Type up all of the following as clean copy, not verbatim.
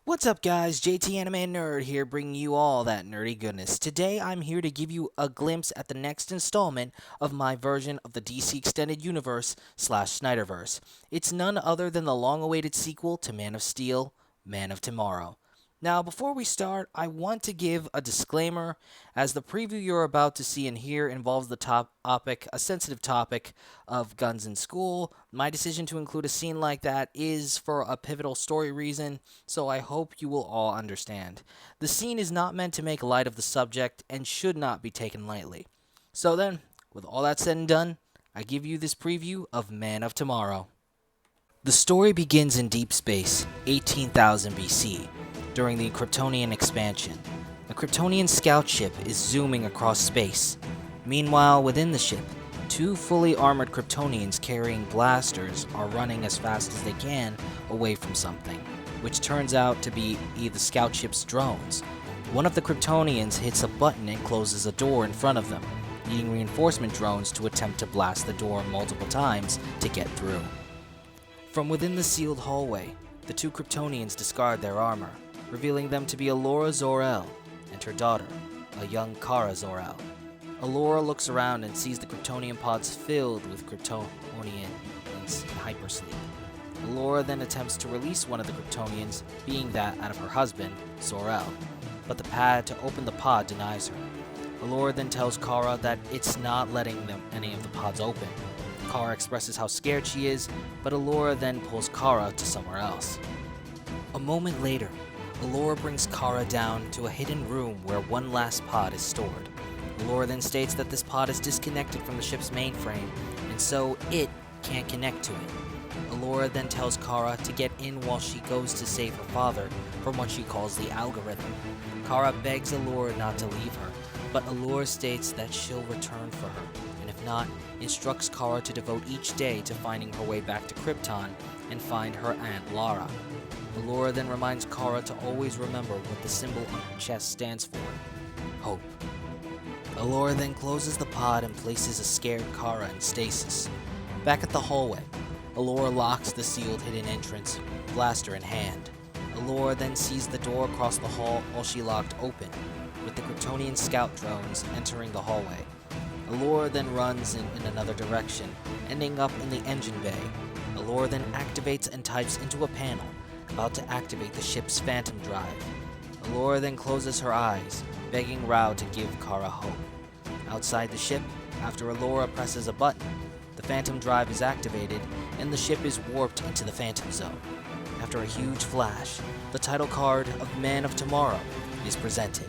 What's up guys, JT Anime Nerd here bringing you all that nerdy goodness. Today I'm here to give you a glimpse at the next installment of my version of the DC Extended Universe / Snyderverse. It's none other than the long-awaited sequel to Man of Steel, Man of Tomorrow. Now, before we start, I want to give a disclaimer, as the preview you're about to see and hear involves the topic, a sensitive topic of guns in school. My decision to include a scene like that is for a pivotal story reason, so I hope you will all understand. The scene is not meant to make light of the subject and should not be taken lightly. So then, with all that said and done, I give you this preview of Man of Tomorrow. The story begins in deep space, 18,000 BC, during the Kryptonian expansion. A Kryptonian scout ship is zooming across space. Meanwhile, within the ship, two fully armored Kryptonians carrying blasters are running as fast as they can away from something, which turns out to be the scout ship's drones. One of the Kryptonians hits a button and closes a door in front of them, needing reinforcement drones to attempt to blast the door multiple times to get through. From within the sealed hallway, the two Kryptonians discard their armor, revealing them to be Alora Zor-El and her daughter, a young Kara Zor-El. Alora looks around and sees the Kryptonian pods filled with Kryptonians in hypersleep. Alora then attempts to release one of the Kryptonians, being that out of her husband, Zor-El, but the pad to open the pod denies her. Alora then tells Kara that it's not letting any of the pods open. Kara expresses how scared she is, but Alora then pulls Kara to somewhere else. A moment later, Alora brings Kara down to a hidden room where one last pod is stored. Alora then states that this pod is disconnected from the ship's mainframe, and so it can't connect to it. Alora then tells Kara to get in while she goes to save her father from what she calls the algorithm. Kara begs Alora not to leave her, but Alora states that she'll return for her, and if not, instructs Kara to devote each day to finding her way back to Krypton and find her aunt Lara. Alora then reminds Kara to always remember what the symbol on her chest stands for: hope. Alora then closes the pod and places a scared Kara in stasis. Back at the hallway, Alora locks the sealed hidden entrance, blaster in hand. Alora then sees the door across the hall all she locked open, with the Kryptonian scout drones entering the hallway. Alora then runs in another direction, ending up in the engine bay. Alora then activates and types into a panel, about to activate the ship's phantom drive. Alora then closes her eyes, begging Rao to give Kara hope. Outside the ship, after Alora presses a button, the phantom drive is activated and the ship is warped into the Phantom Zone. After a huge flash, the title card of Man of Tomorrow is presented.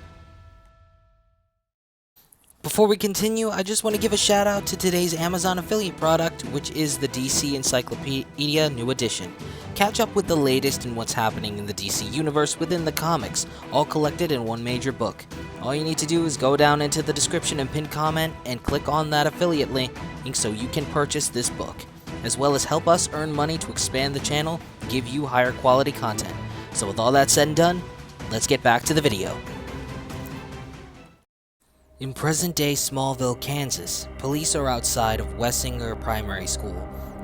Before we continue, I just want to give a shout out to today's Amazon affiliate product, which is the DC Encyclopedia New Edition. Catch up with the latest in what's happening in the DC universe within the comics, all collected in one major book. All you need to do is go down into the description and pinned comment and click on that affiliate link so you can purchase this book, as well as help us earn money to expand the channel and give you higher quality content. So with all that said and done, let's get back to the video. In present-day Smallville, Kansas, police are outside of Wessinger Primary School.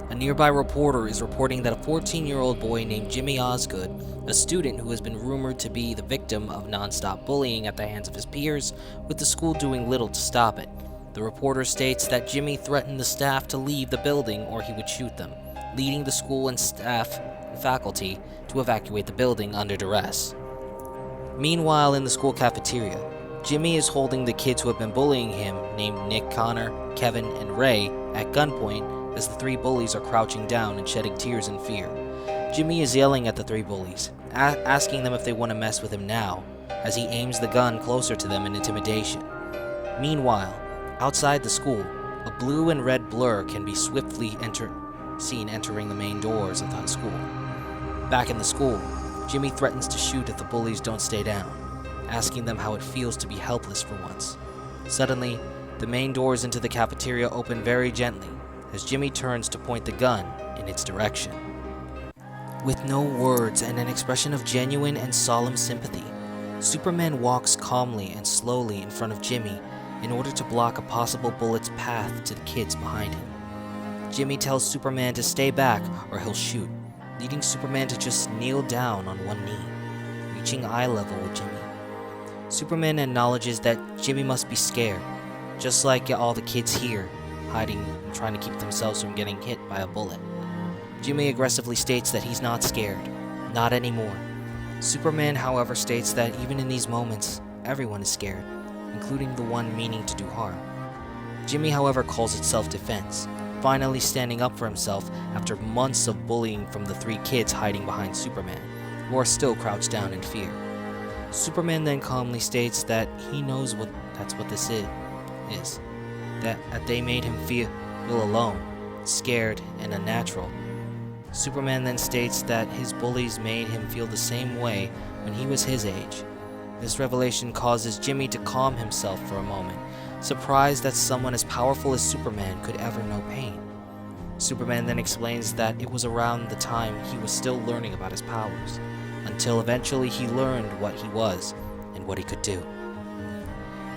A nearby reporter is reporting that a 14-year-old boy named Jimmy Osgood, a student who has been rumored to be the victim of non-stop bullying at the hands of his peers, with the school doing little to stop it. The reporter states that Jimmy threatened the staff to leave the building or he would shoot them, leading the school and staff and faculty to evacuate the building under duress. Meanwhile, in the school cafeteria, Jimmy is holding the kids who have been bullying him, named Nick, Connor, Kevin, and Ray, at gunpoint as the three bullies are crouching down and shedding tears in fear. Jimmy is yelling at the three bullies, asking them if they want to mess with him now, as he aims the gun closer to them in intimidation. Meanwhile, outside the school, a blue and red blur can be swiftly seen entering the main doors of the school. Back in the school, Jimmy threatens to shoot if the bullies don't stay down, asking them how it feels to be helpless for once. Suddenly, the main doors into the cafeteria open very gently, as Jimmy turns to point the gun in its direction. With no words and an expression of genuine and solemn sympathy, Superman walks calmly and slowly in front of Jimmy in order to block a possible bullet's path to the kids behind him. Jimmy tells Superman to stay back or he'll shoot, leading Superman to just kneel down on one knee. reaching eye level with Jimmy. Superman acknowledges that Jimmy must be scared, just like all the kids here, hiding and trying to keep themselves from getting hit by a bullet. Jimmy aggressively states that he's not scared, not anymore. Superman, however, states that even in these moments, everyone is scared, including the one meaning to do harm. Jimmy, however, calls it self-defense, finally standing up for himself after months of bullying from the three kids hiding behind Superman, who are still crouched down in fear. Superman then calmly states that he knows that's what this is. That they made him feel alone, scared, and unnatural. Superman then states that his bullies made him feel the same way when he was his age. This revelation causes Jimmy to calm himself for a moment, surprised that someone as powerful as Superman could ever know pain. Superman then explains that it was around the time he was still learning about his powers, until eventually he learned what he was and what he could do.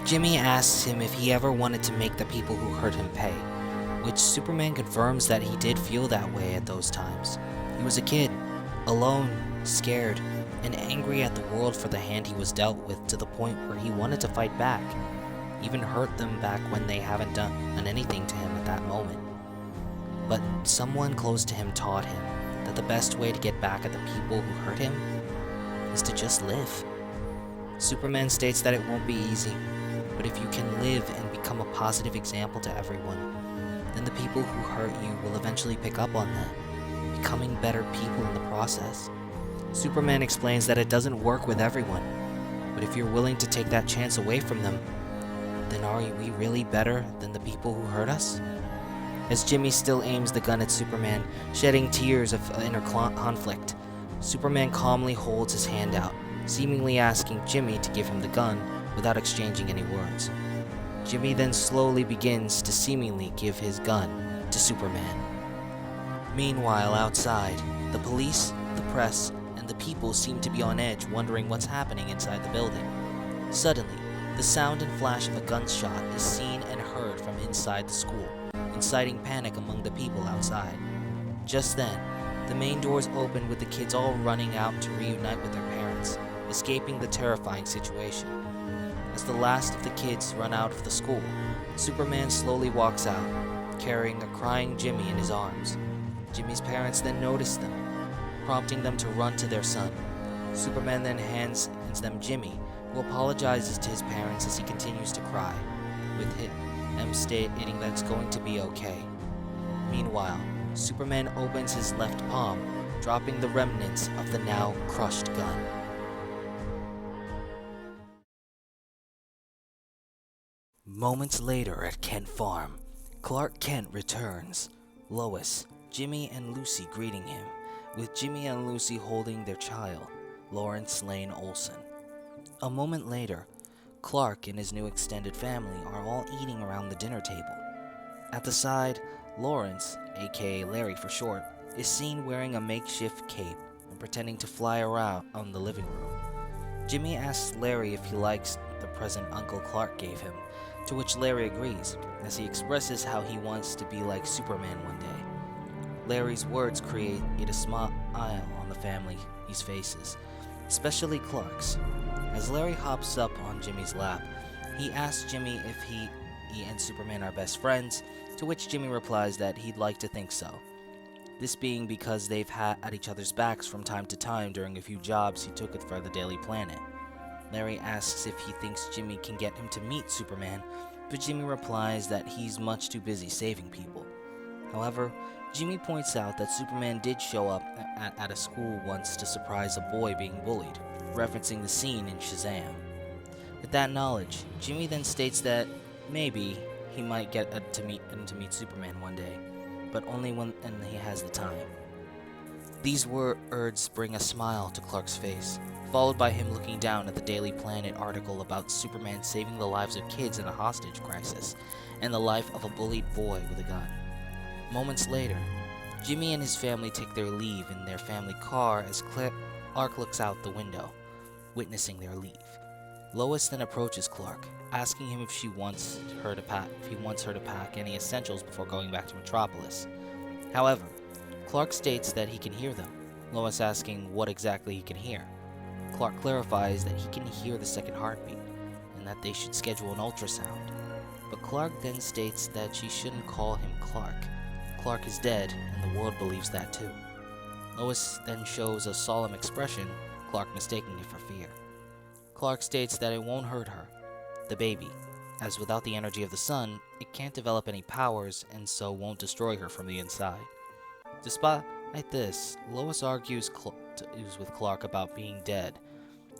Jimmy asks him if he ever wanted to make the people who hurt him pay, which Superman confirms that he did feel that way at those times. He was a kid, alone, scared, and angry at the world for the hand he was dealt with, to the point where he wanted to fight back, even hurt them back when they haven't done anything to him at that moment. But someone close to him taught him that the best way to get back at the people who hurt him is to just live. Superman states that it won't be easy, but if you can live and become a positive example to everyone, then the people who hurt you will eventually pick up on that, becoming better people in the process. Superman explains that it doesn't work with everyone, but if you're willing to take that chance away from them, then are we really better than the people who hurt us? As Jimmy still aims the gun at Superman, shedding tears of inner conflict, Superman calmly holds his hand out, seemingly asking Jimmy to give him the gun without exchanging any words. Jimmy then slowly begins to seemingly give his gun to Superman. Meanwhile, outside, the police, the press, and the people seem to be on edge, wondering what's happening inside the building. Suddenly, the sound and flash of a gunshot is seen and heard from inside the school, inciting panic among the people outside. Just then, the main doors open with the kids all running out to reunite with their parents, escaping the terrifying situation. As the last of the kids run out of the school, Superman slowly walks out, carrying a crying Jimmy in his arms. Jimmy's parents then notice them, prompting them to run to their son. Superman then hands them Jimmy, who apologizes to his parents as he continues to cry, with him stating that it's going to be okay. Meanwhile, Superman opens his left palm, dropping the remnants of the now crushed gun. Moments later at Kent Farm, Clark Kent returns, Lois, Jimmy, and Lucy greeting him, with Jimmy and Lucy holding their child, Lawrence Lane Olson. A moment later, Clark and his new extended family are all eating around the dinner table. At the side, Lawrence, aka Larry for short, is seen wearing a makeshift cape and pretending to fly around on the living room. Jimmy asks Larry if he likes the present Uncle Clark gave him, to which Larry agrees, as he expresses how he wants to be like Superman one day. Larry's words create a smile on the family's faces, especially Clark's. As Larry hops up on Jimmy's lap, he asks Jimmy if he and Superman are best friends, to which Jimmy replies that he'd like to think so. This being because they've had at each other's backs from time to time during a few jobs he took for the Daily Planet. Larry asks if he thinks Jimmy can get him to meet Superman, but Jimmy replies that he's much too busy saving people. However, Jimmy points out that Superman did show up at a school once to surprise a boy being bullied, referencing the scene in Shazam. With that knowledge, Jimmy then states that maybe he might get to meet Superman one day, but only when he has the time. These words bring a smile to Clark's face, followed by him looking down at the Daily Planet article about Superman saving the lives of kids in a hostage crisis, and the life of a bullied boy with a gun. Moments later, Jimmy and his family take their leave in their family car as Clark looks out the window, witnessing their leave. Lois then approaches Clark, asking him if he wants her to pack any essentials before going back to Metropolis. However, Clark states that he can hear them, Lois asking what exactly he can hear. Clark clarifies that he can hear the second heartbeat, and that they should schedule an ultrasound. But Clark then states that she shouldn't call him Clark. Clark is dead, and the world believes that too. Lois then shows a solemn expression, Clark mistaking it for fear. Clark states that it won't hurt her, the baby, as without the energy of the sun, it can't develop any powers and so won't destroy her from the inside. Despite this, Lois argues with Clark about being dead,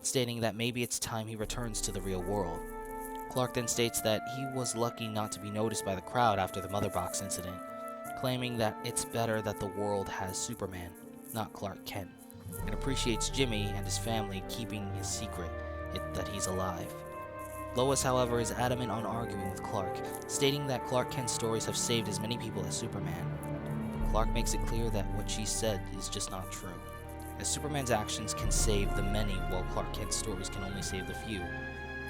stating that maybe it's time he returns to the real world. Clark then states that he was lucky not to be noticed by the crowd after the Mother Box incident, claiming that it's better that the world has Superman, not Clark Kent, and appreciates Jimmy and his family keeping his secret that he's alive. Lois, however, is adamant on arguing with Clark, stating that Clark Kent's stories have saved as many people as Superman. Clark makes it clear that what she said is just not true, as Superman's actions can save the many while Clark Kent's stories can only save the few,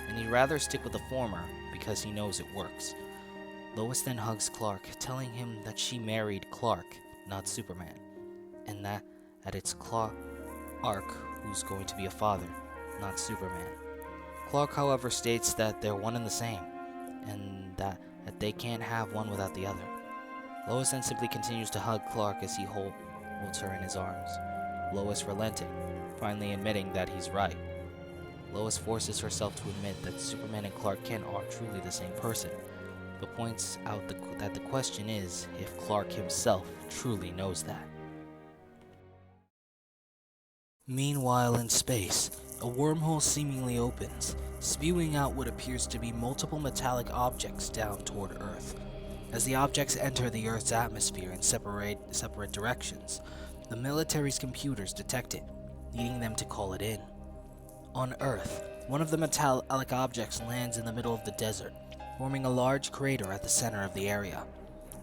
and he'd rather stick with the former because he knows it works. Lois then hugs Clark, telling him that she married Clark, not Superman, and that it's Clark who's going to be a father, not Superman. Clark, however, states that they're one and the same, and that they can't have one without the other. Lois then simply continues to hug Clark as he holds her in his arms, Lois relenting, finally admitting that he's right. Lois forces herself to admit that Superman and Clark Kent are truly the same person, but points out that the question is if Clark himself truly knows that. Meanwhile, in space, a wormhole seemingly opens, spewing out what appears to be multiple metallic objects down toward Earth. As the objects enter the Earth's atmosphere in separate directions, the military's computers detect it, leading them to call it in. On Earth, one of the metallic objects lands in the middle of the desert, forming a large crater at the center of the area.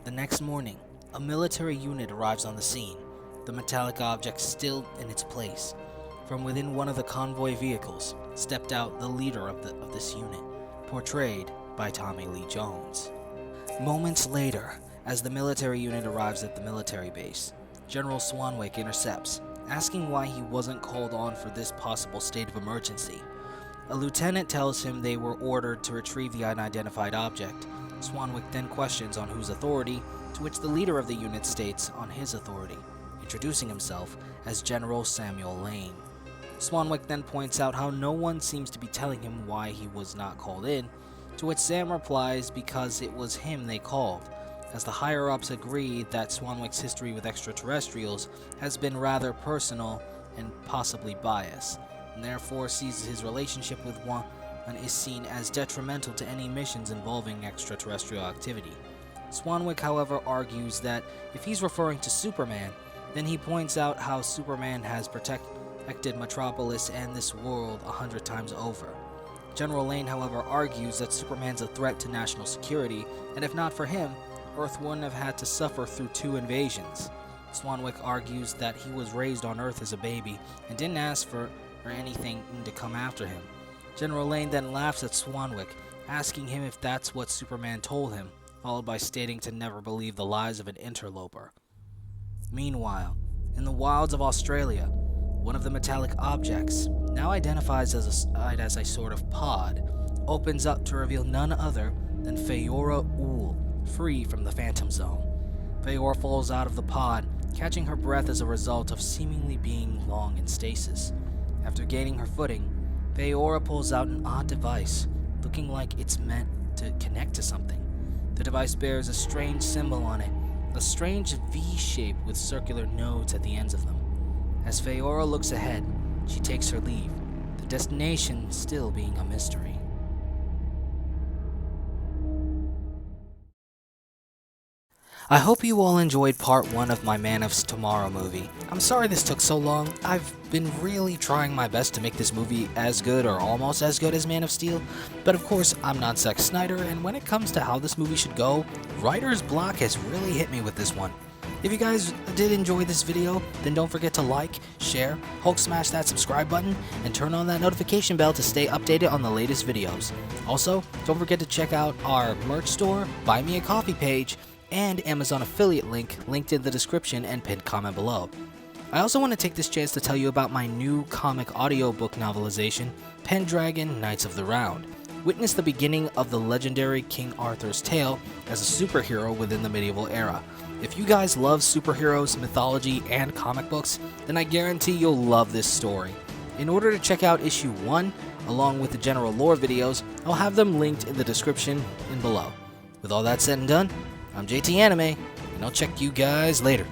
The next morning, a military unit arrives on the scene, the metallic object still in its place. From within one of the convoy vehicles stepped out the leader of this unit, portrayed by Tommy Lee Jones. Moments later, as the military unit arrives at the military base, General Swanwick intercepts, asking why he wasn't called on for this possible state of emergency. A lieutenant tells him they were ordered to retrieve the unidentified object. Swanwick then questions on whose authority, to which the leader of the unit states on his authority, introducing himself as General Samuel Lane. Swanwick then points out how no one seems to be telling him why he was not called in, to which Sam replies because it was him they called, as the higher-ups agree that Swanwick's history with extraterrestrials has been rather personal and possibly biased, and therefore sees his relationship with one and is seen as detrimental to any missions involving extraterrestrial activity. Swanwick, however, argues that if he's referring to Superman, then he points out how Superman has protected Metropolis and this world 100 times over. General Lane, however, argues that Superman's a threat to national security, and if not for him, Earth wouldn't have had to suffer through 2 invasions. Swanwick argues that he was raised on Earth as a baby and didn't ask for anything to come after him. General Lane then laughs at Swanwick, asking him if that's what Superman told him, followed by stating to never believe the lies of an interloper. Meanwhile, in the wilds of Australia, one of the metallic objects, now identified as a sort of pod, opens up to reveal none other than Feyora Ool, free from the Phantom Zone. Feyora falls out of the pod, catching her breath as a result of seemingly being long in stasis. After gaining her footing, Feyora pulls out an odd device, looking like it's meant to connect to something. The device bears a strange symbol on it, a strange V shape with circular nodes at the ends of them. As Feyora looks ahead, she takes her leave, the destination still being a mystery. I hope you all enjoyed part 1 of my Man of Tomorrow movie. I'm sorry this took so long. I've been really trying my best to make this movie as good or almost as good as Man of Steel, but of course I'm not Zack Snyder, and when it comes to how this movie should go, writer's block has really hit me with this one. If you guys did enjoy this video, then don't forget to like, share, Hulk smash that subscribe button, and turn on that notification bell to stay updated on the latest videos. Also, don't forget to check out our merch store, Buy Me a Coffee page, and Amazon affiliate link linked in the description and pinned comment below. I also want to take this chance to tell you about my new comic audiobook novelization, Pendragon Knights of the Round. Witness the beginning of the legendary King Arthur's tale as a superhero within the medieval era. If you guys love superheroes, mythology, and comic books, then I guarantee you'll love this story. In order to check out issue 1, along with the general lore videos, I'll have them linked in the description and below. With all that said and done, I'm JT Anime, and I'll check you guys later.